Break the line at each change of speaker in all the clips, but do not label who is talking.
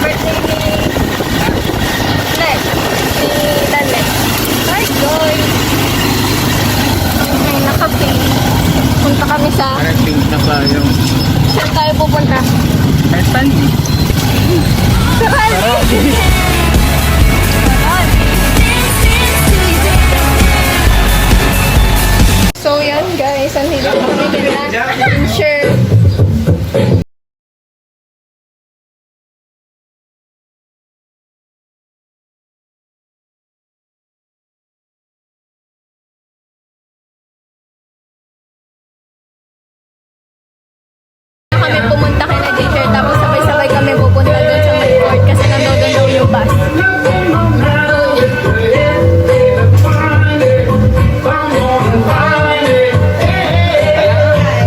Birthday ni Lale. Hi, Joy. Okay, naka-pink. Punta kami sa...
Parang pink na ba yung...
Saan tayo pupunta?
Stanley.
So yan guys, ang hindi kami nila insure. Kami pumunta kay na Ginger, tapos sabay-sabay kami pupunta doon sa may port kasi nandoon daw yung bus.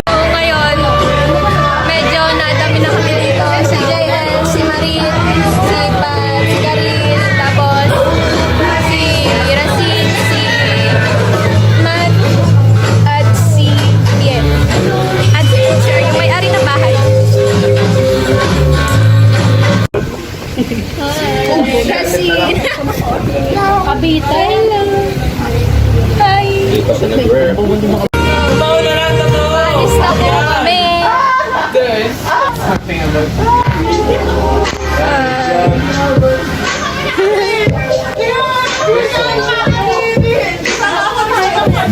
So ngayon, medyo nadami na kami dito. Si JL, si Marie, si Pat, si Karin, tapos si Racine, si Matt, at si Bien. At si Ginger, yung may-ari ng bahay. Kasi Kabitay lang. Hi! Alis na po kami.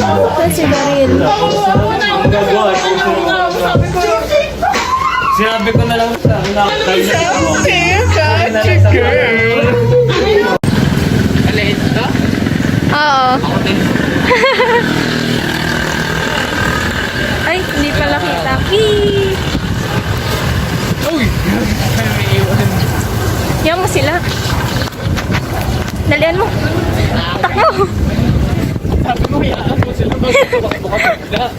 Ito si Daryl.
Sinabi ko na lang sa Maliit to?
Oo. Ay, hindi pala kita. Wee!
Uy! May iwan.
Yan mo sila. Dalian mo. Takbo.
Sabi ko, hayaan mo sila. Bukas-bukas.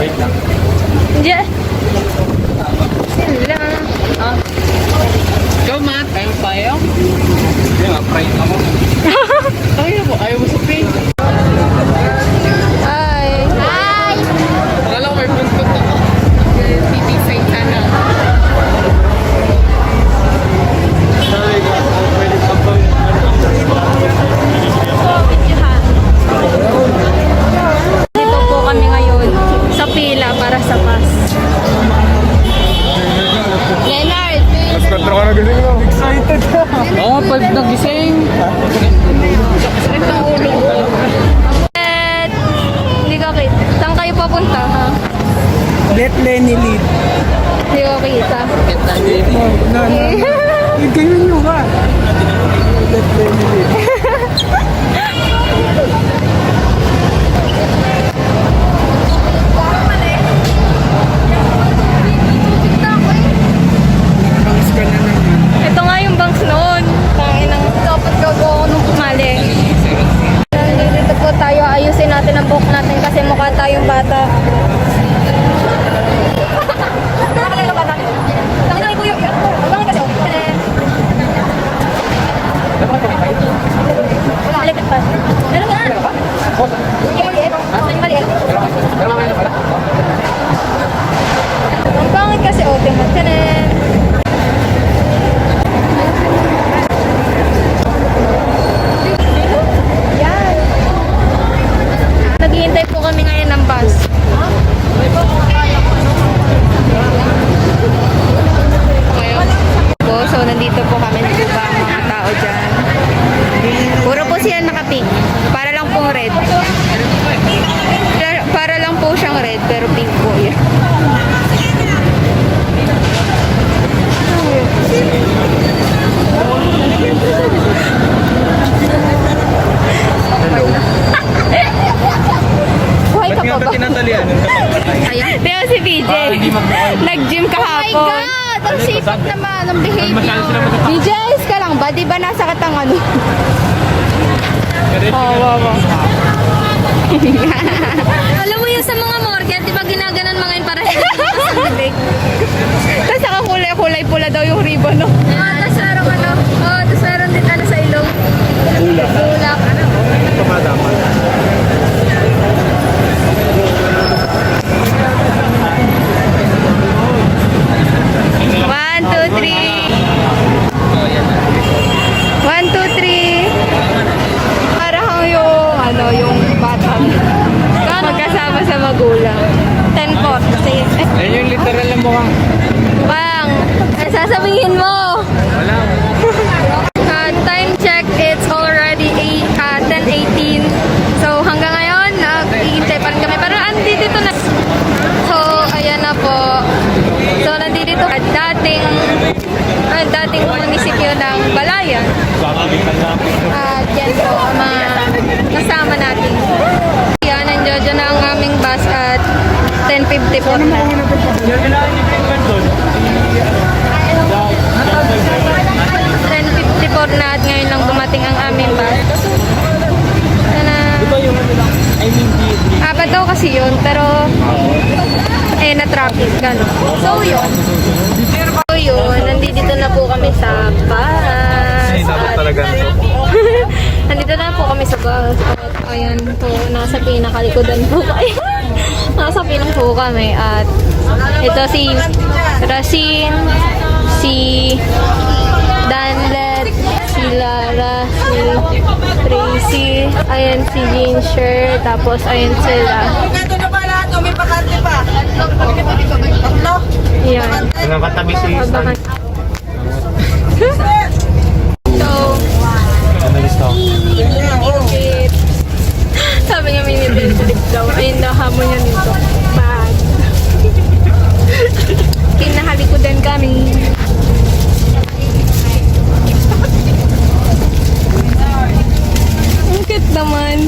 Wait lang.
Diyan. Sila. Ah.
Ikaw, Matt. Ayaw pa ayaw? Hindi nga, pride ako. Ayaw mo, ayaw mo sa pink.
Hi. Hi.
Akala ko may buntot ako. Titisay ka na. Sorry ka, pwede ka bang
Dito po kami ngayon sa pila para sa bus. Leonard!
Mas katro ka na gising mo. Excited ka. Oo, pag nagising. Sakit ang ulo ko.
Hindi ka kita. Saan kayo papunta, ha?
Let Lenny lead.
Hindi ko kita.
No. Ganyan nyo ba? Let Lenny lead. Bangs ka na naman.
Ito nga yung banks noon. Tangin ng dapat gago ako nung pumali. Dito po tayo, ayusin natin ang buhok natin kasi mukha tayong bata. Balikat pa. Meron nga. Yung maliit. Yung maliit. Ang pangit kasi, oh, tingnan ka na. Yan. Naghihintay po kami ngayon ng bus. So, nandito po kami, nagbuba ang mga tao dyan. Puro po siya naka-pink. Para lang pong red. Para lang po siyang red, pero pink po yan. Buhay ka pa ba?
Tinatalian.
Ayan. Pero si BJ, nag-gym kahapon. Oh my God! Ang sipag naman, ang behavior. BJ, ayos ka lang ba? Di ba nasa katang ano? Oh, wow. Alam mo yung sa mga morgue, di ba ginaganon mga yun para hindi masalig? Tapos saka kulay pula daw yung ribbon, no? Tapos meron ano? Tapos meron din ano sa ilong? Bulak.
Ito nga dapat. Yan yung literal na mukhang.
Pang, ano sasabihin mo?
Wala.
Time check, it's already 10:18. So hanggang ngayon, nag-iintay pa rin kami. Pero andito na. So, ayan na po. So, nandito dating munisipyo ng Balayan. At yan po, mga kasama natin. Yan, nandiyo na ang aming bus at 10:50 po na. 10:54 na at ngayon lang dumating ang aming bus. Sana... Apat daw kasi yun, pero na-traffic, gano'n. So yun, nandito na po kami sa bus. Nandito na po kami sa bus. At ayan po, nasa pinakalikodan po kayo. Nasa pinang po kami. At ito si Racine, si Danlet, si Lara, si Tracy, ayan si Ginger, tapos ayan sila.
Ito na ba lahat? O may pakante pa? Tatlo?
Ayan.
Walang katabi si
Abangan. So, sabi niya may nililip daw. Ayun daw, hamon niya dito. Bad. Pinahalikodan kami. Ang cute naman.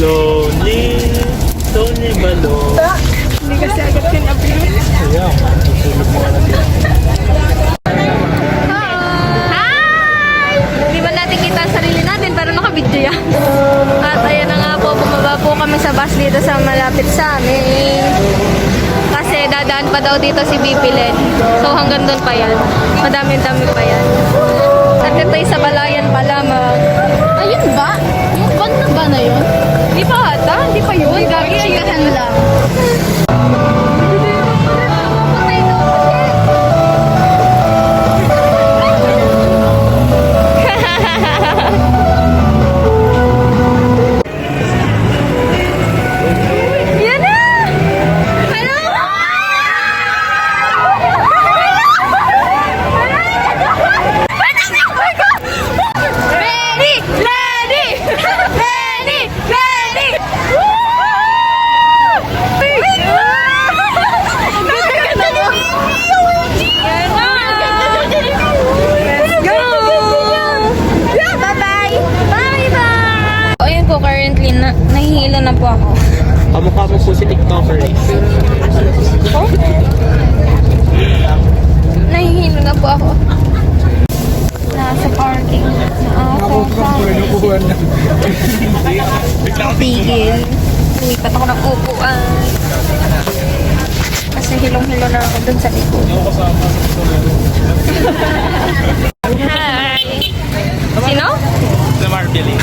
Lonely, Tony Balo.
Hindi kasi agad kinabili. Hi! Hindi ba natin kita ang sarili natin pero nakabidyo yan. At ayan na nga po, bumaba po kami sa bus dito sa malapit sa amin. Kasi dadaan pa daw dito si BP Len. So hanggang doon pa yan. Madami-dami pa yan. At ito'y sa Balayan pa lamang. Ayun ba? Yung van na ba na yun? Di pa ata? Di pa yun? Gagi, ayun lang. Yan na! Hello! Ready! Ready! Ready! Ready! Let's go! Bye-bye! Bye-bye! Ayun po, currently, nahihilo na po ako.
Kamukha mo po si TikToker eh.
Oh? Nahihilo na po ako. Nasa parking na ako sa tigil. Lumipat ako ng upuan. Kasi hilong-hilo na ako dun sa likod. Hi! Sino?
The Marketing.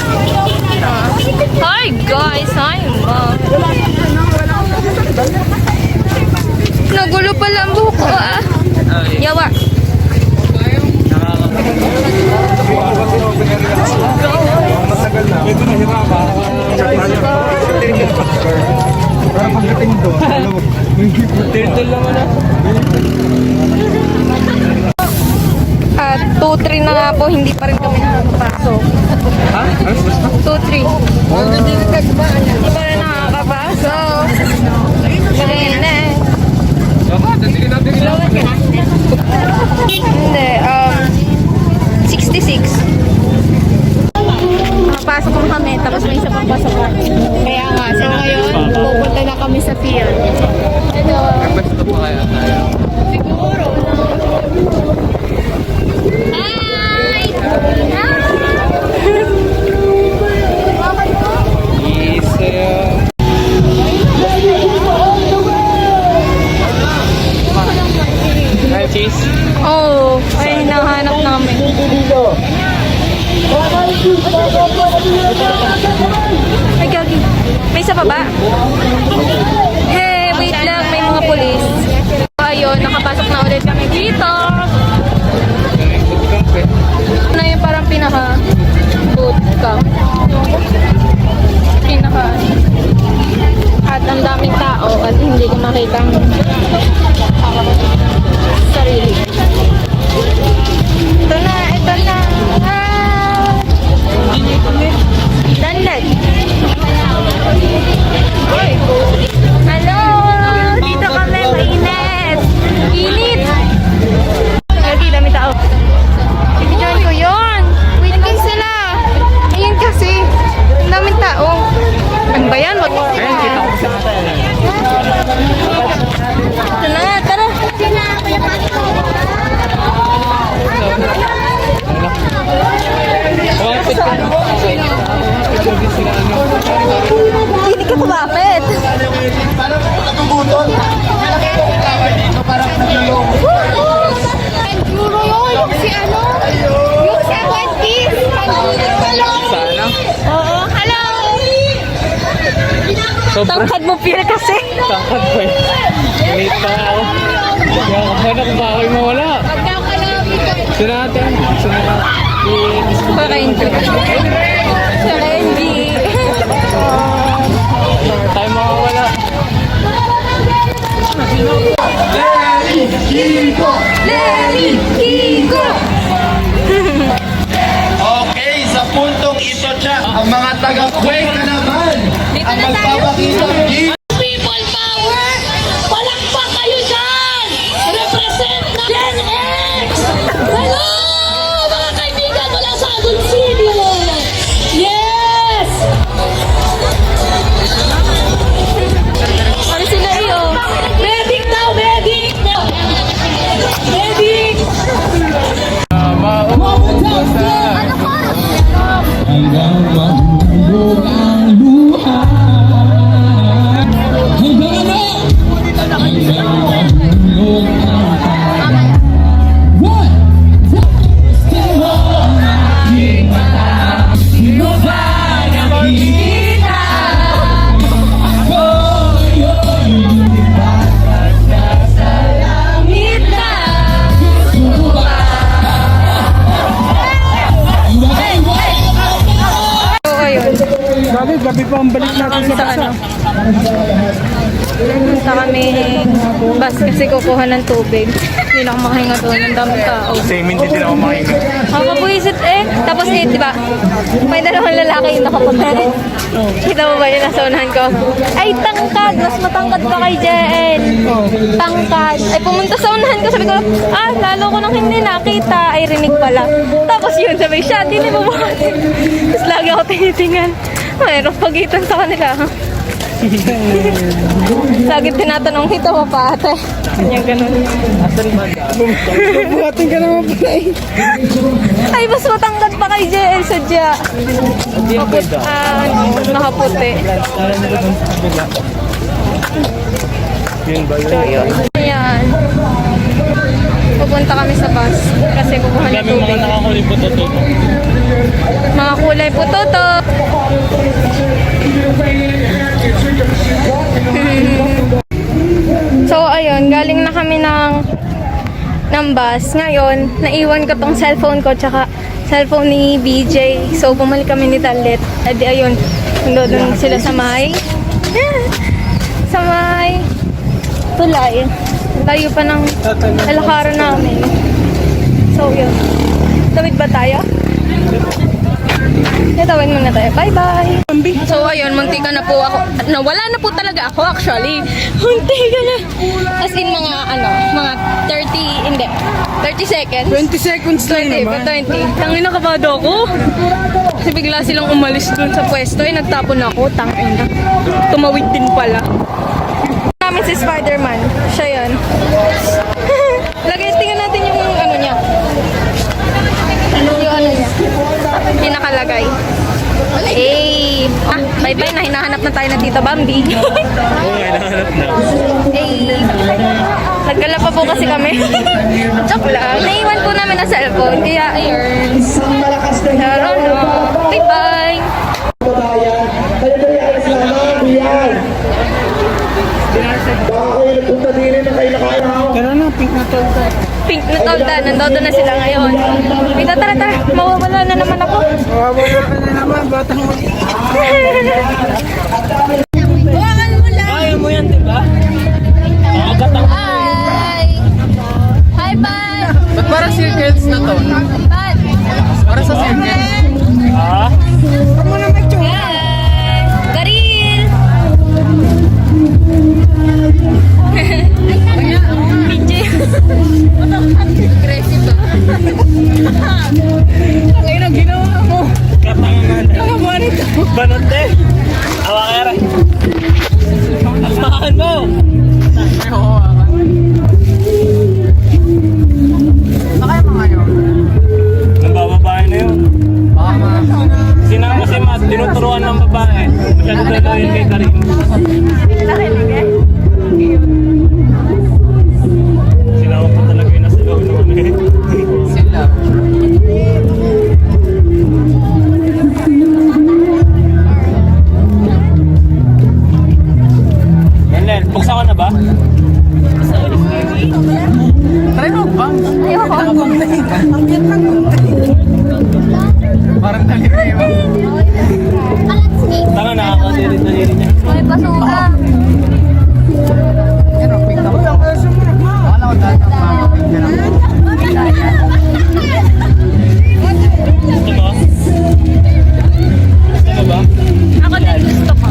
Hi guys! Hi mom! Nagulo pala ang buhok ko ah. Yawa.
Ito na hirap ha. Para pagdating doon,
Turtle naman ah.
At 2-3 na nga po, hindi pa rin kami nakakapasok.
Ha? Ano basta?
2-3. Hindi pa rin nakakapasok. Mainit.
Sige natin ilawan ka.
Hindi, 66. Nakapasok lang kami, tapos may isa pang pasokan. Kaya nga, so ngayon, pupunta na kami sa field. Ito.
Basta po kaya tayo.
Siguro. Hi!
Hi, cheese.
Oh, ay hinahanap namin. Ay, gagi. May isa pa ba? Hey, wait lang. May mga polis. Ayun, nakapasok na ulit kami dito. Na yung parang pinaka-bootcamp. Pinaka... At ang daming tao at hindi ko makita ang sarili. Ito na, ito na. Ah! Dandan. Hello! Dito kami, mainit. Init! Lagi, dami tao. Ibigyan ko yun. Wait lang sila. Ayun kasi. Ang daming tao. Ano ba yan?
Ayun, kita ko sa mata.
Ito na, tara. Hindi ka kumapit. Enduro yun. Yung si ano? Yung si Aguantis.
Sana?
Oo, hello.
Sobrang
Tangkad mo feel kasi.
tangkad ko eh. Late pa ako. Kaya kapag ako ba ako'y mawala? Sunatan.
Pakainti. Sa Renji.
Tayo mawawala.
Lenny Kiko.
Okay, sa puntong ito siya, ang mga taga-Cuenca naman ang magpapakita ng
People power! Palakpak kayo dyan! Represent na Gen X! Hello! Mga kaibigan mula sa Agoncillo! Yes!
Ano sila iyo?
Medic now! Medic now! Medic!
Oo, ayun.
Bakit? Gabi pa ang balik natin sa
Sa ano? Punta kami bus kasi kukuha ng tubig. Hindi na ako makahinga doon. Ang daming tao.
Same, hindi din ako makinig.
Makapuisit eh. Tapos eh, di ba? May dalawang lalaki yung nakapunta. Kita mo ba yun? Nasa unahan ko. Ay, tangkad! Mas matangkad pa kay JN. Tangkad. Ay, pumunta sa unahan ko. Sabi ko, lalo ko nang hindi nakita. Ay, rinig pala. Tapos yun, sabi siya, di mo buhatin. Tapos lagi ako tinitingan. Mayroong pagitan sa kanila. Sagit tinatanong, hito mo pa ate. Kanya ganun.
Buhatin ka naman pala eh.
Ay, mas matangkad pa kay JL sadya. Nakaputi.
Yun ba yun?
So, yun. Ayan. Pupunta kami sa bus kasi kukuha ng
Dami mga
tubig.
nakakulit po to.
Mga kulay po to. So, ayun. Galing na kami ng bus. Ngayon, naiwan ko tong cellphone ko tsaka cellphone ni BJ. So, bumalik kami ni Talit. Adi, ayun. Nandun sila sa may tulay. Tayo pa ng alakaran namin. So, yun. Tawid ba tayo? Tawid muna tayo. Bye-bye! So, ayun. Muntika na po ako. Nawala na po talaga ako, actually. Muntika na. As in, mga 30, hindi. 30 seconds.
20 seconds lang
20,
naman.
20. Tangin na kabado ako. Kasi bigla silang umalis dun sa pwesto. Nagtapon ako. Tangin na. Tumawid din pala. Namin si Spider-Man. Siya yan. Lagay, tingnan natin yung ano niya. Yung ano niya. Pinakalagay. Hey! Bye-bye na. Hinahanap na tayo na Tita Bambi.
Oo, hinahanap na.
Hey! Nagkala pa po kasi kami. Joke lang. Naiwan po namin ang cellphone. Kaya, ayun. Laro, no. Bye-bye!
Tara na, pink na to.
Pink na tolda. Nandodo na sila ngayon. Wait, tara. Mawawala na naman ako.
Mawawala ka na naman, batang mo.
Hawakan mo lang.
Kaya mo yan, diba? Try mo ba?
Ayoko.
Parang taliri mo.
Tama, nakakadiri niya.
May pasuka.
Akala ko dahil ang mga pinggan ako.
Gusto mo? Gusto mo ba?
Ako din gusto ko.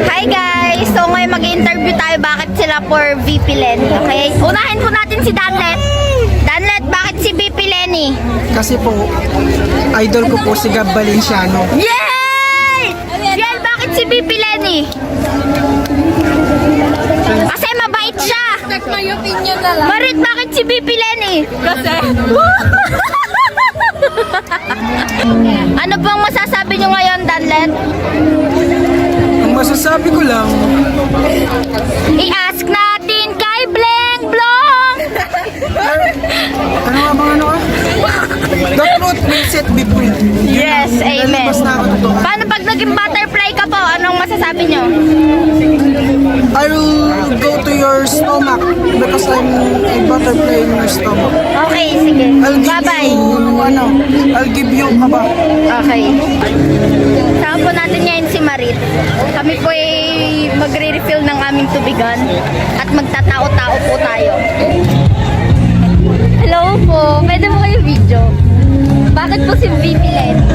Hi guys! So ngayon mag-interview tayo bakit sila for VP Lenny. Okay? Unahin po natin si Danlet. Danlet, bakit si VP Lenny?
Kasi po, idol ko po si Gab Valenciano.
Yay! Yan, bakit si VP Lenny? Kasi mabait siya.
Check my opinion na lang.
Marit, bakit si VP Lenny?
Kasi,
Ano pong masasabi nyo ngayon, Danlet?
Ang masasabi ko lang,
I-ask natin kay Bleng Blong!
ano nga bang ano ka? The truth will set me free.
Yes, amen.
Lalabas na ako dito.
Paano pag naging butterfly ka po? Anong masasabi nyo?
I will go to your stomach because I'm a butterfly in your stomach.
Okay, sige. Bye-bye.
I'll give you kaba.
Okay. Saan po natin ngayon si Marit. Kami po ay magre-refill ng aming tubigan at magtatao-tao po tayo. Hello po. Pwede mo kayo video? Bakit po si VP Lenny?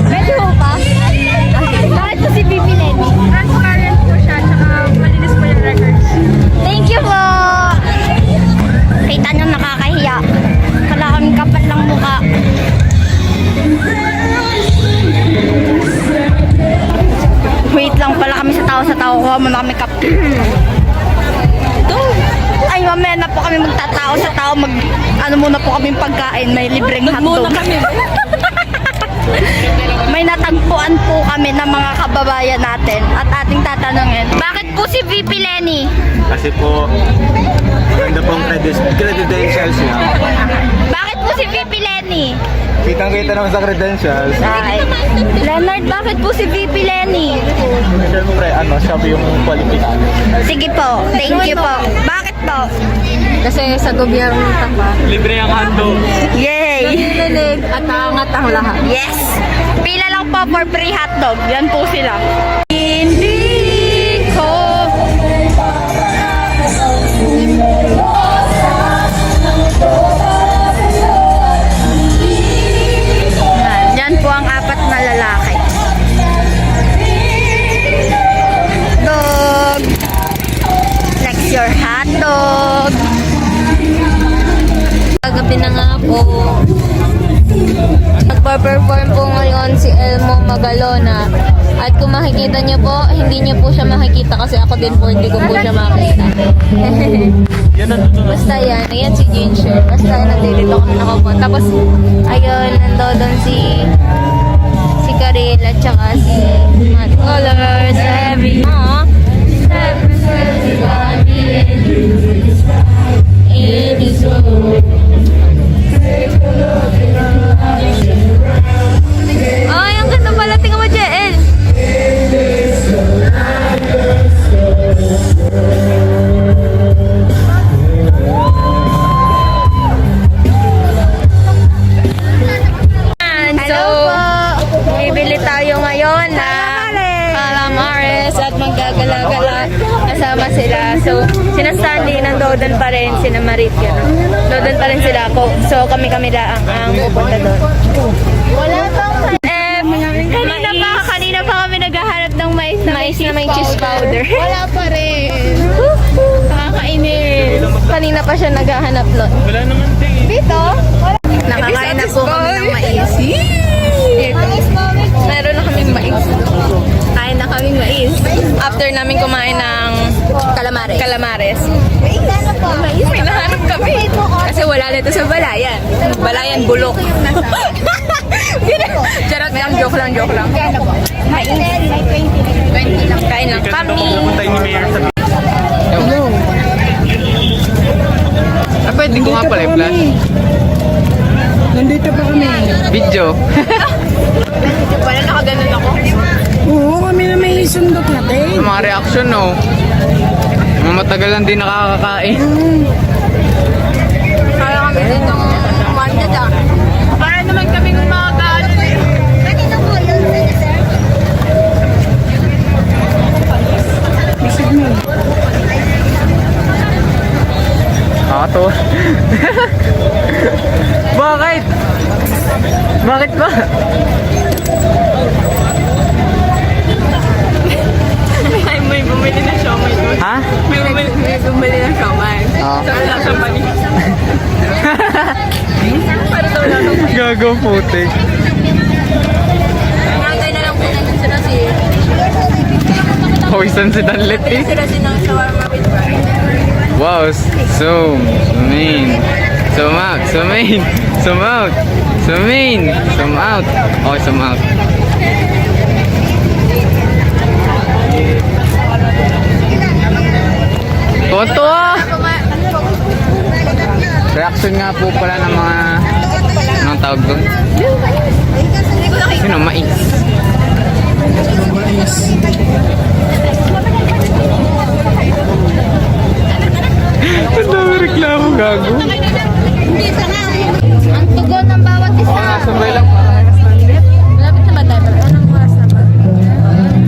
Pwede mo pa? Okay. Bakit po si VP Lenny? Transparent po siya, tsaka malinis po yung records. Thank you po! Kita nyo nakakahiya. Kala kami kapal lang mukha. Wait lang pala kami sa tao. Kuha muna kami Ay, mamaya na po kami magtatao sa tao. Ano muna po kami pagkain. May libreng hotdog. May natagpuan po kami ng mga kababayan natin at ating tatanungin. Bakit po si VP Lenny?
Kasi po, maganda pong credentials niya.
Bakit po si VP Lenny?
Kitang-kita naman sa credentials.
Ay. Leonard, bakit po si VP Lenny?
Siyempre, siya po yung kwalipikado.
Sige po, thank you po. Bakit po?
kasi sa gobyerno pa.
Libre ang hotdog.
Yay!
Nililig at angat ang lahat.
Yes! Pila lang po for free hotdog. Yan po sila. Hindi ko yan po ang apat na lalaki. Dog! Flex your hotdog! Kagabi na nga po. Nagpa-perform po ngayon si Elmo Magalona. At kung makikita niyo po, hindi niyo po siya makikita kasi ako din po hindi ko po siya makikita. Basta yan. Ayan si Ginger. Basta nandito kami nakaupo. Tapos, ayun, nandoon si Karil at saka si Matt Colors. Every it is so. Ay, ang ganda pala. Tingnan mo, JL. So, bibili tayo ngayon na calamares at maggagala-gala kasama sila. So, sina Stanley nandoon pa rin, sina Marit yan. Doon pa rin sila ako. So, kami lang ang pupunta doon. Wala pang kanina pa kami naghahanap ng mais na may cheese powder.
Wala pa rin.
Nakakainis. Kanina pa siya naghahanap nun.
Wala naman din.
Dito? Nakakain na po kami ng mais. Meron na kaming mais. Kain na kaming mais. After namin kumain ng calamares. Mais. Hinahanap kami. Kasi wala nito sa Balayan. Balayan bulok. Charot lang, joke lang. Mais. 20 lang. Kain lang kami.
Puntay ni Mayor sa...
Hello. Pwede ko nga pala i-flash.
Nandito pa kami.
Video.
Wala nakaganon ako.
Oo, kami na may sundot natin.
Mga reaction, no? Matagal lang din nakakakain.
Kaya kami dito umanda da.
Para naman kaming makakaano eh.
Nakato. Bakit? Bakit ba?
May bumili na siomay doon.
Ha?
May bumili na siomay.
Oo.
So, wala siyang panis. Para daw lang nung
Gago putik.
Nangangay na lang po natin sila si...
Hoisan si Danlet eh.
Sila si ng shawarma with rice.
Wow, zoom in. Zoom out, zoom in. Zoom out. Zoom in. Zoom out. Okay, zoom out. Tuwa-tuwa! Reaction nga po pala ng mga anong tawag doon? Sino? Mais. Ang dami reklamo, gago.
Ang tugon ng bawat isa.
Sabay lang.
Malapit na ba tayo? Anong oras na ba?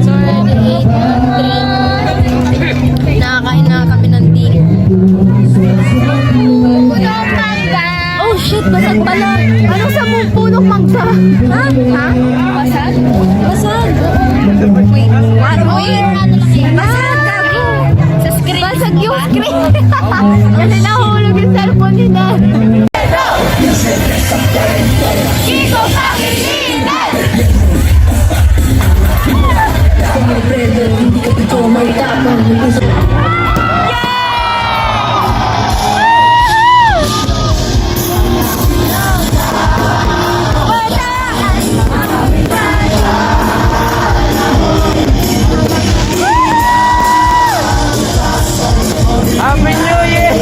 So, 8:03. Nakakain na kami ng tea. Oh shit, basag pala. Anong sa mong punong mangga? Ha? Ha? Basag? Basag. Wait. What? Wait. Basag, gago. Sa screen. Basag yung screen. Kasi nahulog yung cellphone ni Dad. Kiko Pangilinan!
Happy New Year!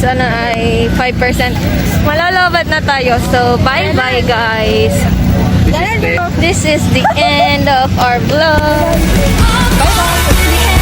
ano ay 5%. Malalabat na tayo. So, bye-bye guys. This is the end of our vlog. Bye-bye.